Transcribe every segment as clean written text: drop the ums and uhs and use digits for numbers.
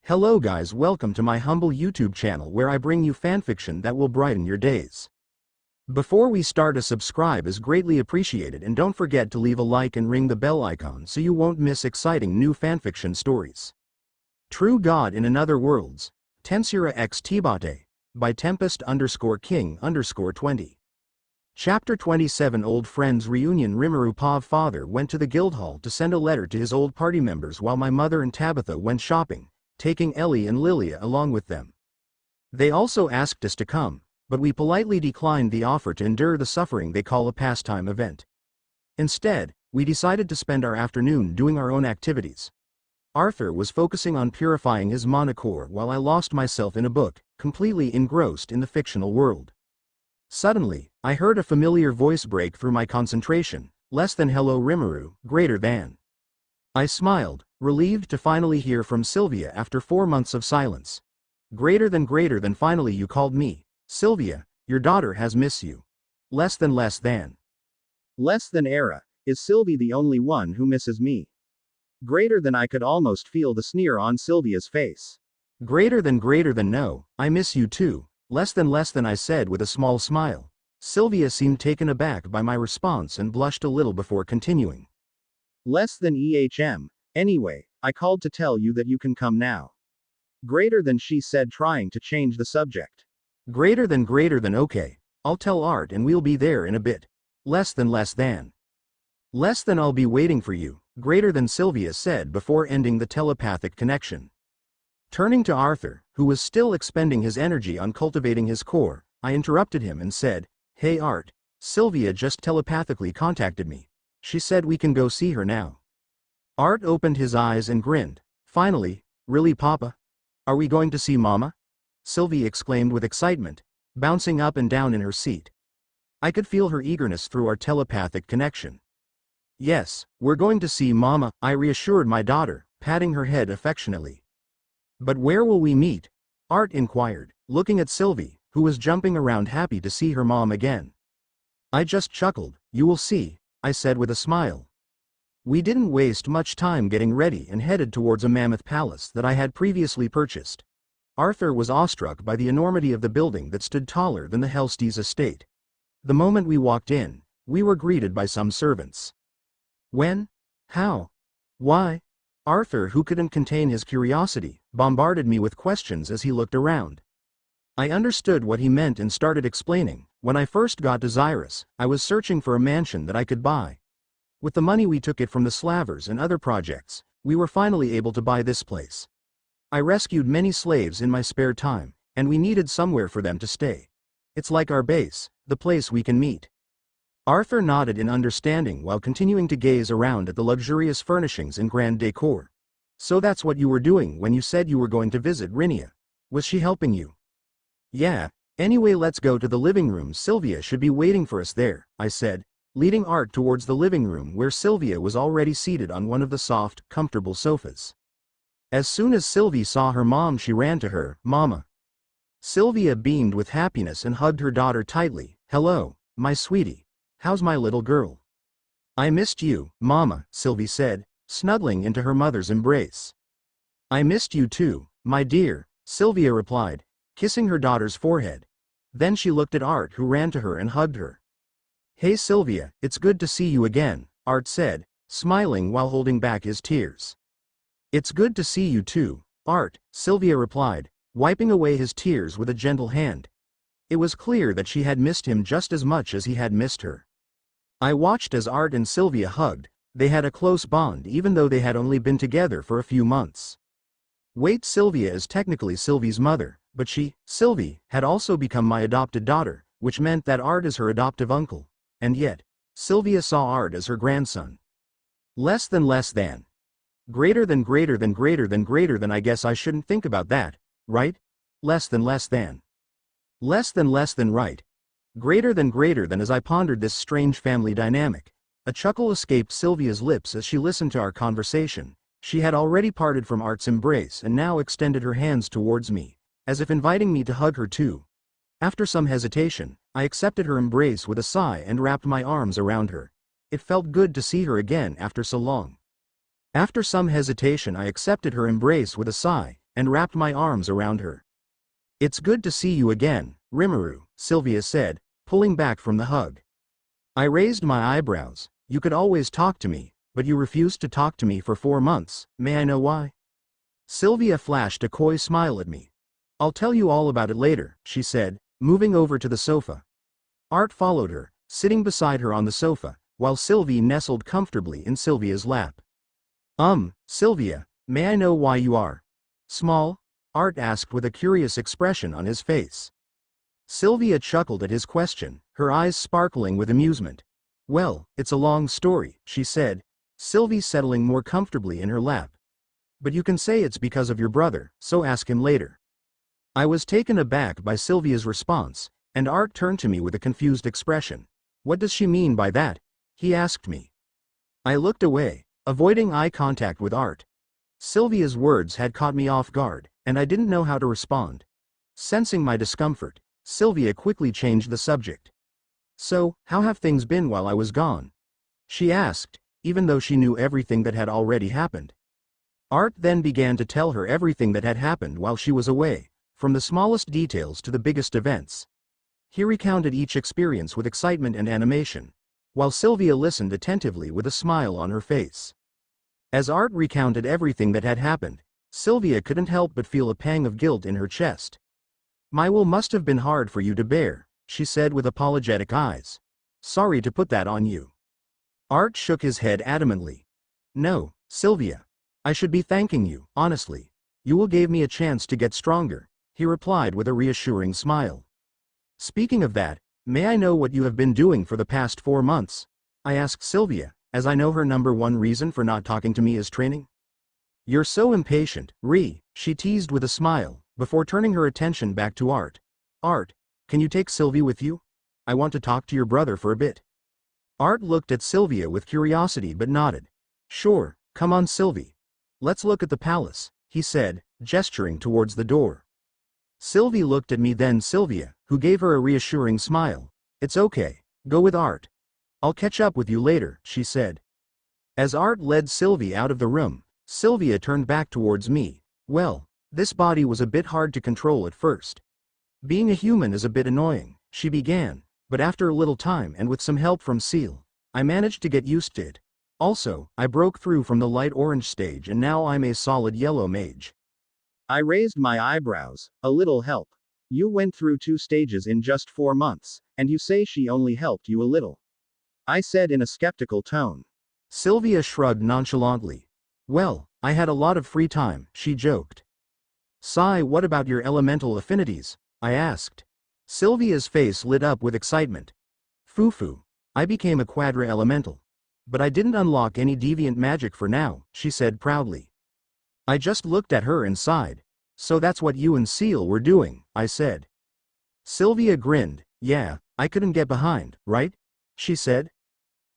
Hello guys, welcome to my humble YouTube channel where I bring you fanfiction that will brighten your days. Before we start, a subscribe is greatly appreciated, and don't forget to leave a like and ring the bell icon so you won't miss exciting new fanfiction stories. True God in Another Worlds, Tensura x Tbate, by Tempest_King_20. Chapter 27. Old Friends Reunion. Rimuru Pav father went to the guild hall to send a letter to his old party members while my mother and Tabitha went shopping, taking Ellie and Lilia along with them. They also asked us to come, but we politely declined the offer to endure the suffering they call a pastime event. Instead, we decided to spend our afternoon doing our own activities. Arthur was focusing on purifying his monocore while I lost myself in a book, completely engrossed in the fictional world. Suddenly, I heard a familiar voice break through my concentration. Less than hello Rimuru, greater than. I smiled, relieved to finally hear from Sylvia after 4 months of silence. Greater than finally you called me. Sylvia, your daughter has missed you. Less than. Less than era, is Sylvie the only one who misses me? Greater than. I could almost feel the sneer on Sylvia's face. Greater than no, I miss you too. Less than I said with a small smile. Sylvia seemed taken aback by my response and blushed a little before continuing. Less than anyway, I called to tell you that you can come now. Greater than, she said, trying to change the subject. Greater than okay, I'll tell Art and we'll be there in a bit. Less than. I'll be waiting for you, greater than, Sylvia said before ending the telepathic connection. Turning to Arthur, who was still expending his energy on cultivating his core, I interrupted him and said, Hey Art, Sylvia just telepathically contacted me. She said we can go see her now. Art opened his eyes and grinned. Finally, really Papa? Are we going to see Mama? Sylvie exclaimed with excitement, bouncing up and down in her seat. I could feel her eagerness through our telepathic connection. Yes, we're going to see Mama, I reassured my daughter, patting her head affectionately. But where will we meet? Art inquired, looking at Sylvie, who was jumping around happy to see her mom again. I just chuckled. You will see, I said with a smile. We didn't waste much time getting ready and headed towards a mammoth palace that I had previously purchased. Arthur was awestruck by the enormity of the building that stood taller than the Hellstead's estate. The moment we walked in, we were greeted by some servants. When? How? Why? Arthur, who couldn't contain his curiosity, bombarded me with questions as he looked around. I understood what he meant and started explaining. When I first got to Xyrus, I was searching for a mansion that I could buy. With the money we took it from the Slavers and other projects, we were finally able to buy this place. I rescued many slaves in my spare time, and we needed somewhere for them to stay. It's like our base, the place we can meet. Arthur nodded in understanding while continuing to gaze around at the luxurious furnishings and grand decor. So that's what you were doing when you said you were going to visit Rinia. Was she helping you? Yeah, anyway let's go to the living room. Sylvia should be waiting for us there, I said, leading Art towards the living room where Sylvia was already seated on one of the soft, comfortable sofas. As soon as Sylvie saw her mom, she ran to her. Mama. Sylvia beamed with happiness and hugged her daughter tightly. Hello, my sweetie. How's my little girl? I missed you, Mama, Sylvie said, snuggling into her mother's embrace. I missed you too, my dear, Sylvia replied, kissing her daughter's forehead. Then she looked at Art, who ran to her and hugged her. Hey Sylvia, it's good to see you again, Art said, smiling while holding back his tears. It's good to see you too, Art, Sylvia replied, wiping away his tears with a gentle hand. It was clear that she had missed him just as much as he had missed her. I watched as Art and Sylvia hugged. They had a close bond even though they had only been together for a few months. Wait, Sylvia is technically Sylvie's mother, but she, Sylvie, had also become my adopted daughter, which meant that Art is her adoptive uncle. And yet, Sylvia saw Art as her grandson. Less than. Greater than. I guess I shouldn't think about that, right? Less than. Less than right. Greater than. As I pondered this strange family dynamic, a chuckle escaped Sylvia's lips as she listened to our conversation. She had already parted from Art's embrace and now extended her hands towards me, as if inviting me to hug her too. After some hesitation, I accepted her embrace with a sigh and wrapped my arms around her. It felt good to see her again after so long. After some hesitation, I accepted her embrace with a sigh, and wrapped my arms around her. "It's good to see you again, Rimuru," Sylvia said, pulling back from the hug. I raised my eyebrows. "You could always talk to me, but you refused to talk to me for 4 months, may I know why?" Sylvia flashed a coy smile at me. "I'll tell you all about it later," she said, moving over to the sofa. Art followed her, sitting beside her on the sofa, while Sylvie nestled comfortably in Sylvia's lap. Sylvia, may I know why you are small?" Art asked with a curious expression on his face. Sylvia chuckled at his question, her eyes sparkling with amusement. "Well, it's a long story," she said, Sylvie settling more comfortably in her lap. "But you can say it's because of your brother, so ask him later." I was taken aback by Sylvia's response, and Art turned to me with a confused expression. "What does she mean by that?" he asked me. I looked away, avoiding eye contact with Art. Sylvia's words had caught me off guard, and I didn't know how to respond. Sensing my discomfort, Sylvia quickly changed the subject. "So, how have things been while I was gone?" she asked, even though she knew everything that had already happened. Art then began to tell her everything that had happened while she was away, from the smallest details to the biggest events. He recounted each experience with excitement and animation, while Sylvia listened attentively with a smile on her face. As Art recounted everything that had happened, Sylvia couldn't help but feel a pang of guilt in her chest. "My will must have been hard for you to bear," she said with apologetic eyes. "Sorry to put that on you." Art shook his head adamantly. "No, Sylvia. I should be thanking you, honestly. You will gave me a chance to get stronger," he replied with a reassuring smile. "Speaking of that, may I know what you have been doing for the past 4 months?" I asked Sylvia, as I know her number one reason for not talking to me is training. "You're so impatient, she teased with a smile, before turning her attention back to Art. "Art, can you take Sylvie with you? I want to talk to your brother for a bit." Art looked at Sylvia with curiosity but nodded. "Sure, come on Sylvie. Let's look at the palace," he said, gesturing towards the door. Sylvie looked at me, then Sylvia, who gave her a reassuring smile. "It's okay, go with Art. I'll catch up with you later," she said. As Art led Sylvie out of the room, Sylvia turned back towards me. "Well, this body was a bit hard to control at first. Being a human is a bit annoying," she began, "but after a little time and with some help from Seal, I managed to get used to it. Also, I broke through from the light orange stage and now I'm a solid yellow mage." I raised my eyebrows. "A little help? You went through 2 stages in just 4 months, and you say she only helped you a little?" I said in a skeptical tone. Sylvia shrugged nonchalantly. "Well, I had a lot of free time," she joked. "Sigh, what about your elemental affinities?" I asked. Sylvia's face lit up with excitement. "Foo-foo. I became a quadra-elemental. But I didn't unlock any deviant magic for now," she said proudly. I just looked at her and sighed. "So that's what you and Seal were doing," I said. Sylvia grinned. "Yeah, I couldn't get behind, right?" she said.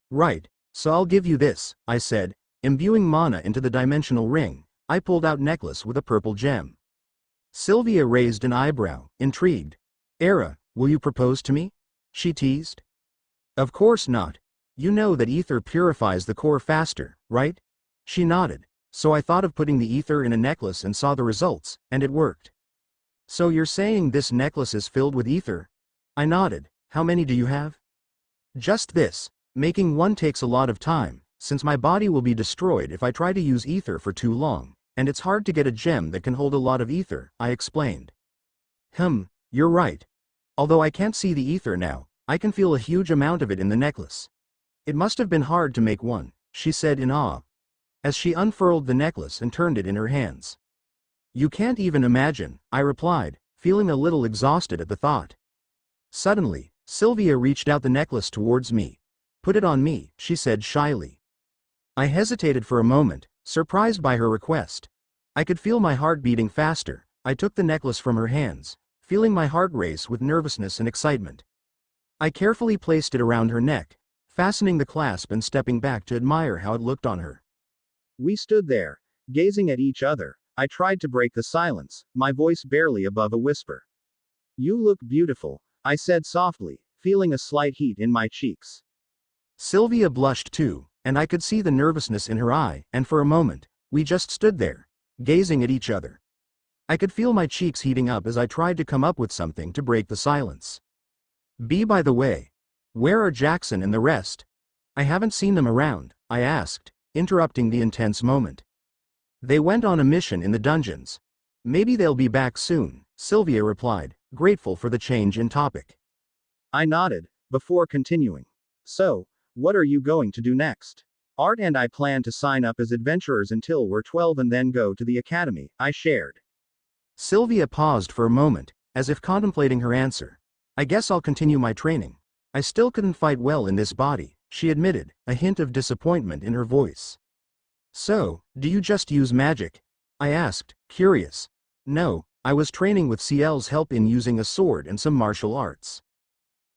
"Right, so I'll give you this," I said, imbuing mana into the dimensional ring. I pulled out necklace with a purple gem. Sylvia raised an eyebrow, intrigued. "Era, will you propose to me?" she teased. "Of course not. You know that ether purifies the core faster, right?" She nodded. "So I thought of putting the ether in a necklace and saw the results, and it worked." "So you're saying this necklace is filled with ether?" I nodded. "How many do you have?" "Just this. Making one takes a lot of time, since my body will be destroyed if I try to use ether for too long, and it's hard to get a gem that can hold a lot of ether," I explained. You're right. Although I can't see the ether now, I can feel a huge amount of it in the necklace. It must have been hard to make one," she said in awe, as she unfurled the necklace and turned it in her hands. "You can't even imagine," I replied, feeling a little exhausted at the thought. Suddenly, Sylvia reached out the necklace towards me. "Put it on me," she said shyly. I hesitated for a moment, surprised by her request. I could feel my heart beating faster. I took the necklace from her hands, feeling my heart race with nervousness and excitement. I carefully placed it around her neck, fastening the clasp and stepping back to admire how it looked on her. We stood there, gazing at each other. I tried to break the silence, my voice barely above a whisper. "You look beautiful," I said softly, feeling a slight heat in my cheeks. Sylvia blushed too, and I could see the nervousness in her eye, and for a moment, we just stood there, gazing at each other. I could feel my cheeks heating up as I tried to come up with something to break the silence. By the way, where are Jackson and the rest? I haven't seen them around, I asked, interrupting the intense moment. They went on a mission in the dungeons. Maybe they'll be back soon, Sylvia replied, grateful for the change in topic. I nodded, before continuing. So, what are you going to do next? Art and I plan to sign up as adventurers until we're 12 and then go to the academy, I shared. Sylvia paused for a moment, as if contemplating her answer. I guess I'll continue my training. I still couldn't fight well in this body, she admitted, a hint of disappointment in her voice. So, do you just use magic? I asked, curious. No, I was training with CL's help in using a sword and some martial arts.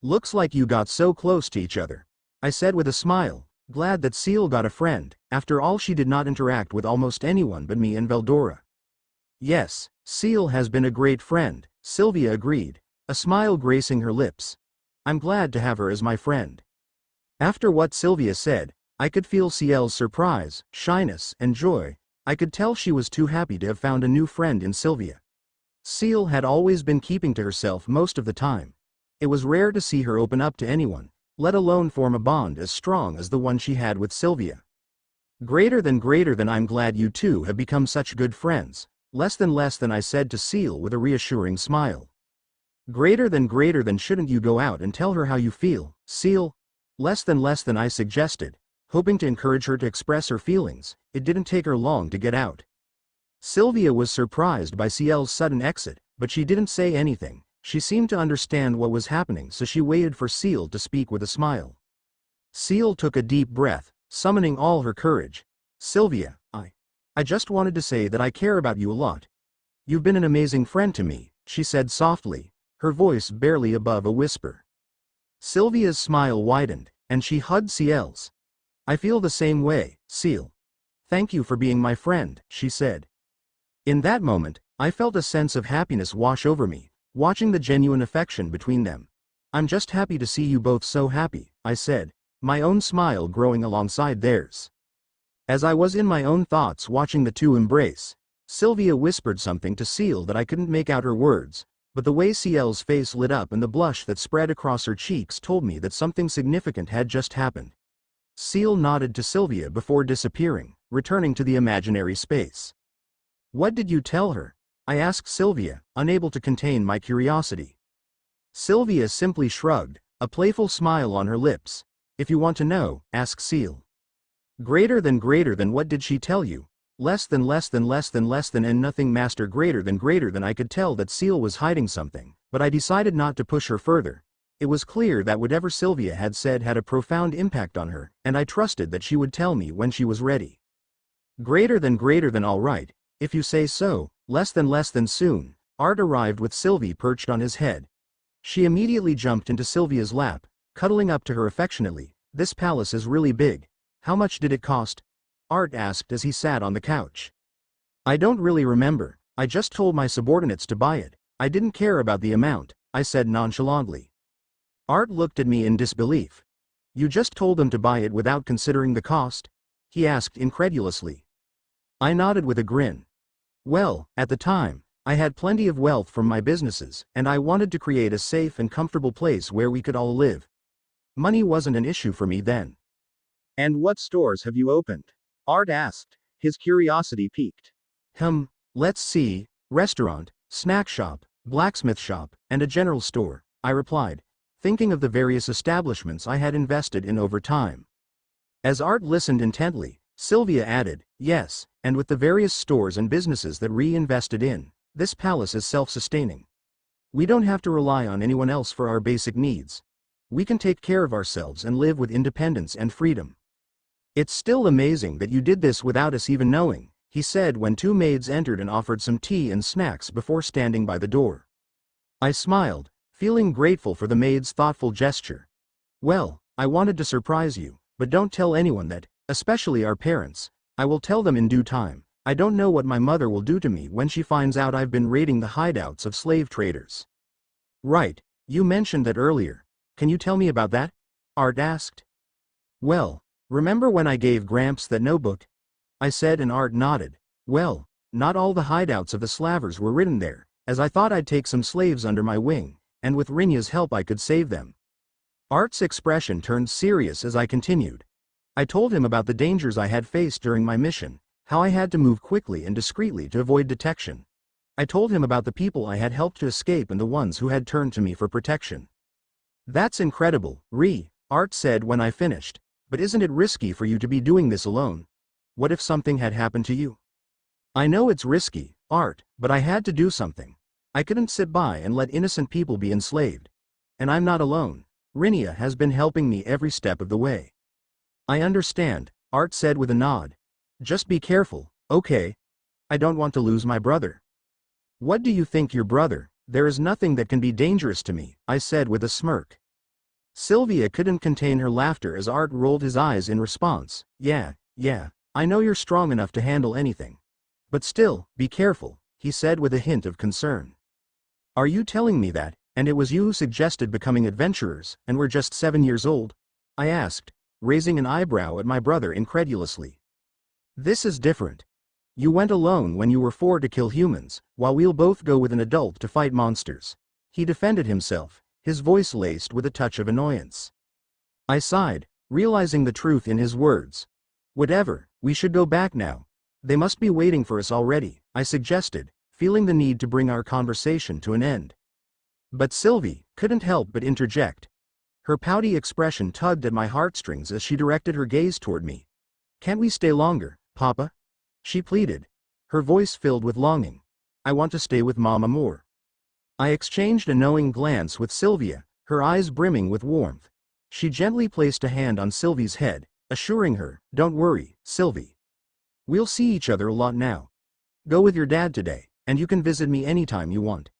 Looks like you got so close to each other, I said with a smile, glad that Seal got a friend. After all, she did not interact with almost anyone but me and Veldora. Yes, Seal has been a great friend, Sylvia agreed, a smile gracing her lips. I'm glad to have her as my friend. After what Sylvia said, I could feel CL's surprise, shyness, and joy. I could tell she was too happy to have found a new friend in Sylvia. Seal had always been keeping to herself most of the time. It was rare to see her open up to anyone, let alone form a bond as strong as the one she had with Sylvia. Greater than I'm glad you two have become such good friends, less than I said to Seal with a reassuring smile. Greater than shouldn't you go out and tell her how you feel, Seal? Less than I suggested, hoping to encourage her to express her feelings. It didn't take her long to get out. Sylvia was surprised by CL's sudden exit, but she didn't say anything. She seemed to understand what was happening, so she waited for Seal to speak with a smile. Seal took a deep breath, summoning all her courage. Sylvia, I just wanted to say that I care about you a lot. You've been an amazing friend to me, she said softly, her voice barely above a whisper. Sylvia's smile widened, and she hugged Ciel's. I feel the same way, Seal. Thank you for being my friend, she said. In that moment, I felt a sense of happiness wash over me, watching the genuine affection between them. I'm just happy to see you both so happy, I said, my own smile growing alongside theirs. As I was in my own thoughts watching the two embrace, Sylvia whispered something to Seal that I couldn't make out her words, but the way Ciel's face lit up and the blush that spread across her cheeks told me that something significant had just happened. Seal nodded to Sylvia before disappearing, returning to the imaginary space. What did you tell her? I asked Sylvia, unable to contain my curiosity. Sylvia simply shrugged, a playful smile on her lips. If you want to know, ask Seal. Greater than what did she tell you? Less than and nothing master. Greater than I could tell that Seal was hiding something, but I decided not to push her further. It was clear that whatever Sylvia had said had a profound impact on her, and I trusted that she would tell me when she was ready. Greater than all right, if you say so. Less than soon, Art arrived with Sylvie perched on his head. She immediately jumped into Sylvia's lap, cuddling up to her affectionately. This palace is really big. How much did it cost? Art asked as he sat on the couch. I don't really remember, I just told my subordinates to buy it. I didn't care about the amount, I said nonchalantly. Art looked at me in disbelief. You just told them to buy it without considering the cost? He asked incredulously. I nodded with a grin. Well, at the time, I had plenty of wealth from my businesses, and I wanted to create a safe and comfortable place where we could all live. Money wasn't an issue for me then. And what stores have you opened? Art asked, his curiosity piqued. Let's see, restaurant, snack shop, blacksmith shop, and a general store, I replied, thinking of the various establishments I had invested in over time. As Art listened intently, Sylvia added, yes, and with the various stores and businesses that reinvested in, this palace is self-sustaining. We don't have to rely on anyone else for our basic needs. We can take care of ourselves and live with independence and freedom. It's still amazing that you did this without us even knowing, he said when two maids entered and offered some tea and snacks before standing by the door. I smiled, feeling grateful for the maids' thoughtful gesture. Well, I wanted to surprise you, but don't tell anyone that, especially our parents. I will tell them in due time. I don't know what my mother will do to me when she finds out I've been raiding the hideouts of slave traders. Right, you mentioned that earlier. Can you tell me about that? Art asked. Well, remember when I gave Gramps that notebook? I said, and Art nodded. Well, Not all the hideouts of the slavers were written there, as I thought I'd take some slaves under my wing, and with Rinya's help I could save them. Art's expression turned serious as I continued. I told him about the dangers I had faced during my mission, how I had to move quickly and discreetly to avoid detection. I told him about the people I had helped to escape and the ones who had turned to me for protection. That's incredible, Art said when I finished, but isn't it risky for you to be doing this alone? What if something had happened to you? I know it's risky, Art, but I had to do something. I couldn't sit by and let innocent people be enslaved. And I'm not alone. Rinya has been helping me every step of the way. I understand, Art said with a nod. Just be careful, okay? I don't want to lose my brother. What do you think, your brother? There is nothing that can be dangerous to me, I said with a smirk. Sylvia couldn't contain her laughter as Art rolled his eyes in response. Yeah, I know you're strong enough to handle anything. But still, be careful, he said with a hint of concern. Are you telling me that, and it was you who suggested becoming adventurers, and were just 7 years old? I asked, raising an eyebrow at my brother incredulously. This is different. You went alone when you were 4 to kill humans, while we'll both go with an adult to fight monsters. He defended himself, his voice laced with a touch of annoyance. I sighed, realizing the truth in his words. Whatever, we should go back now. They must be waiting for us already, I suggested, feeling the need to bring our conversation to an end. But Sylvie couldn't help but interject. Her pouty expression tugged at my heartstrings as she directed her gaze toward me. Can't we stay longer, Papa? She pleaded, her voice filled with longing. I want to stay with Mama more. I exchanged a knowing glance with Sylvia, her eyes brimming with warmth. She gently placed a hand on Sylvie's head, assuring her, don't worry, Sylvie. We'll see each other a lot now. Go with your dad today, and you can visit me anytime you want.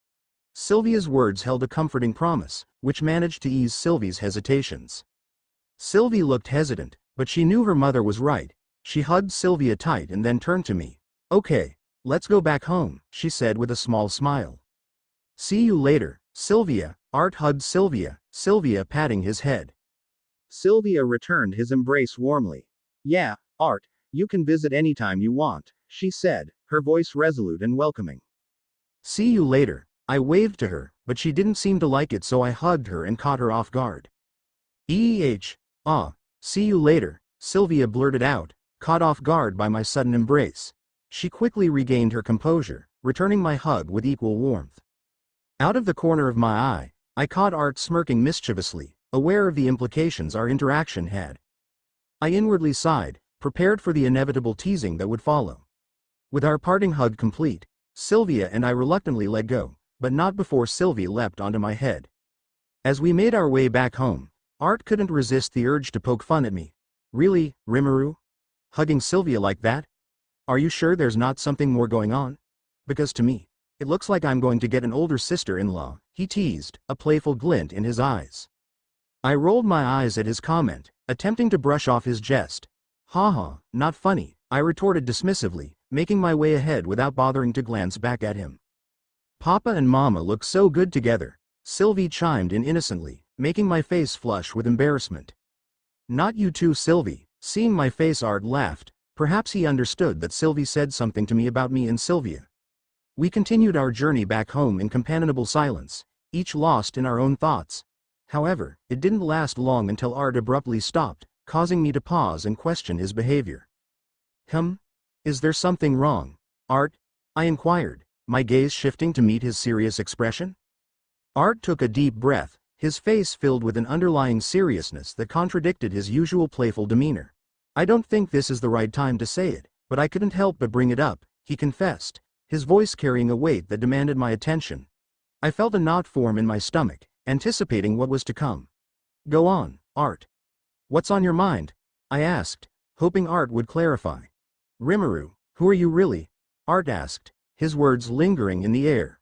Sylvia's words held a comforting promise, which managed to ease Sylvie's hesitations. Sylvie looked hesitant, but she knew her mother was right. She hugged Sylvia tight and then turned to me. Okay, let's go back home, she said with a small smile. See you later, Sylvia. Art hugged Sylvia patting his head. Sylvia returned his embrace warmly. Yeah, Art, you can visit anytime you want, she said, her voice resolute and welcoming. See you later, I waved to her, but she didn't seem to like it, so I hugged her and caught her off guard. See you later, Sylvia blurted out, caught off guard by my sudden embrace. She quickly regained her composure, returning my hug with equal warmth. Out of the corner of my eye, I caught Art smirking mischievously, aware of the implications our interaction had. I inwardly sighed, prepared for the inevitable teasing that would follow. With our parting hug complete, Sylvia and I reluctantly let go, but not before Sylvie leapt onto my head. As we made our way back home, Art couldn't resist the urge to poke fun at me. Really, Rimuru? Hugging Sylvia like that? Are you sure there's not something more going on? Because to me, it looks like I'm going to get an older sister-in-law, he teased, a playful glint in his eyes. I rolled my eyes at his comment, attempting to brush off his jest. Haha, not funny, I retorted dismissively, making my way ahead without bothering to glance back at him. Papa and Mama look so good together, Sylvie chimed in innocently, making my face flush with embarrassment. Not you too, Sylvie. Seeing my face, Art laughed. Perhaps he understood that Sylvie said something to me about me and Sylvia. We continued our journey back home in companionable silence, each lost in our own thoughts. However, it didn't last long until Art abruptly stopped, causing me to pause and question his behavior. Is there something wrong, Art? I inquired, my gaze shifting to meet his serious expression. Art took a deep breath, his face filled with an underlying seriousness that contradicted his usual playful demeanor. I don't think this is the right time to say it, but I couldn't help but bring it up, he confessed, his voice carrying a weight that demanded my attention. I felt a knot form in my stomach, anticipating what was to come. Go on, Art. What's on your mind? I asked, hoping Art would clarify. Rimuru, who are you really? Art asked, his words lingering in the air.